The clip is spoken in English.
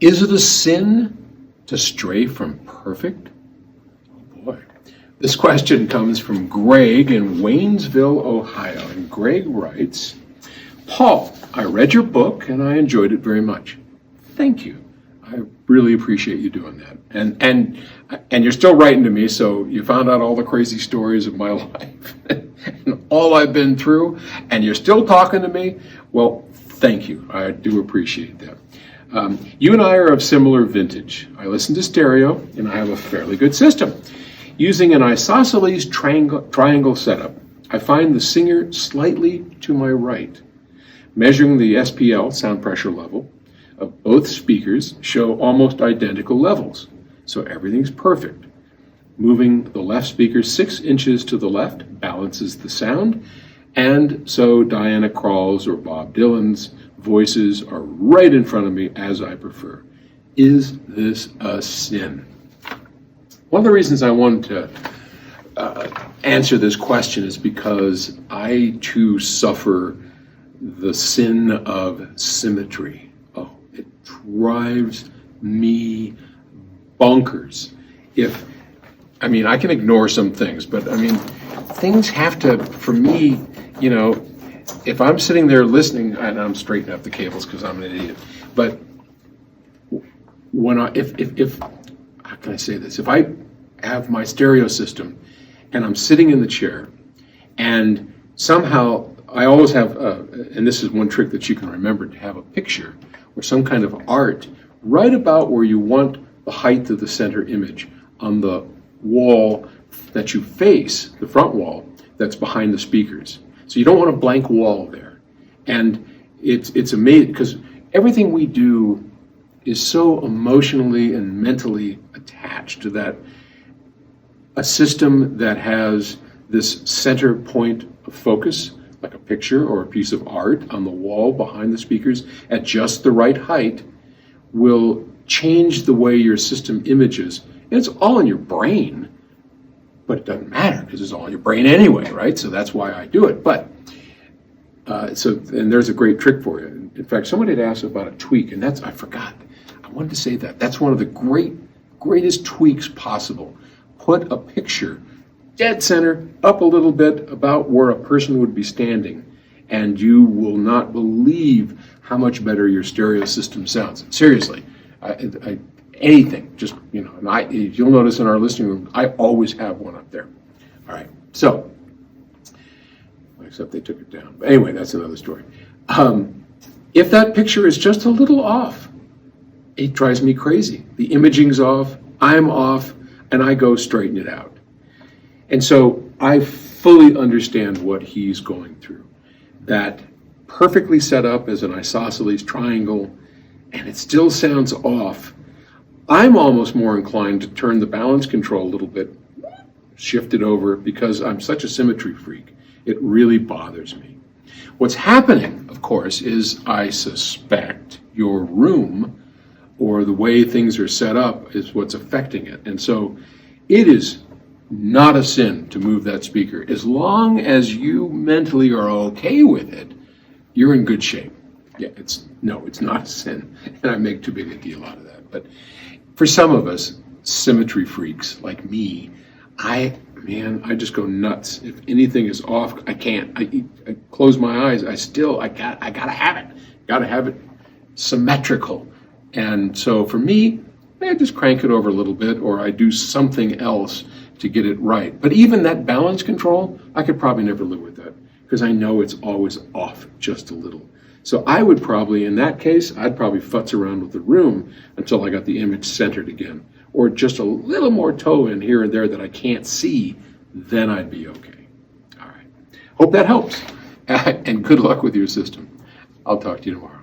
Is it a sin to stray from perfect? Oh boy. This question comes from Greg in Waynesville, Ohio. And Greg writes, Paul, I read your book and I enjoyed it very much. Thank you. I really appreciate you doing that. And you're still writing to me, so you found out all the crazy stories of my life and all I've been through, and you're still talking to me. Well, thank you. I do appreciate that. You and I are of similar vintage. I listen to stereo, and I have a fairly good system. Using an isosceles triangle setup, I find the singer slightly to my right. Measuring the SPL, sound pressure level, of both speakers show almost identical levels, so everything's perfect. Moving the left speaker 6 inches to the left balances the sound, and so Diana Krall's or Bob Dylan's voices are right in front of me as I prefer. Is this a sin? One of the reasons I wanted to answer this question is because I too suffer the sin of symmetry. Oh, it drives me bonkers. I can ignore some things, but things have to, for me, if I'm sitting there listening, and I'm straightening up the cables because I'm an idiot, but how can I say this? If I have my stereo system and I'm sitting in the chair and somehow I always have, and this is one trick that you can remember, to have a picture or some kind of art right about where you want the height of the center image on the wall that you face, the front wall that's behind the speakers. So you don't want a blank wall there. And it's amazing because everything we do is so emotionally and mentally attached to that. A system that has this center point of focus, like a picture or a piece of art on the wall behind the speakers at just the right height, will change the way your system images. And it's all in your brain, but it doesn't matter because it's all in your brain anyway, right? So that's why I do it. But and there's a great trick for you. In fact, somebody had asked about a tweak, and I forgot. I wanted to say that. That's one of the greatest tweaks possible. Put a picture dead center, up a little bit, about where a person would be standing, and you will not believe how much better your stereo system sounds. Seriously, anything, just, and you'll notice in our listening room, I always have one up there. All right, so, except they took it down. But anyway, that's another story. If that picture is just a little off, it drives me crazy. The imaging's off, I'm off, and I go straighten it out. And so I fully understand what he's going through. That perfectly set up as an isosceles triangle, and it still sounds off. I'm almost more inclined to turn the balance control a little bit, shift it over, because I'm such a symmetry freak. It really bothers me. What's happening, of course, is I suspect your room or the way things are set up is what's affecting it. And so it is not a sin to move that speaker. As long as you mentally are okay with it, you're in good shape. Yeah, it's not a sin. And I make too big a deal out of that. But for some of us, symmetry freaks like me, I just go nuts. If anything is off, I can't. I close my eyes. I gotta have it. Gotta have it symmetrical. And so for me, I just crank it over a little bit, or I do something else to get it right. But even that balance control, I could probably never live with that because I know it's always off just a little. So I would probably, in that case, I'd probably futz around with the room until I got the image centered again, or just a little more toe in here and there that I can't see, then I'd be okay. All right. Hope that helps. And good luck with your system. I'll talk to you tomorrow.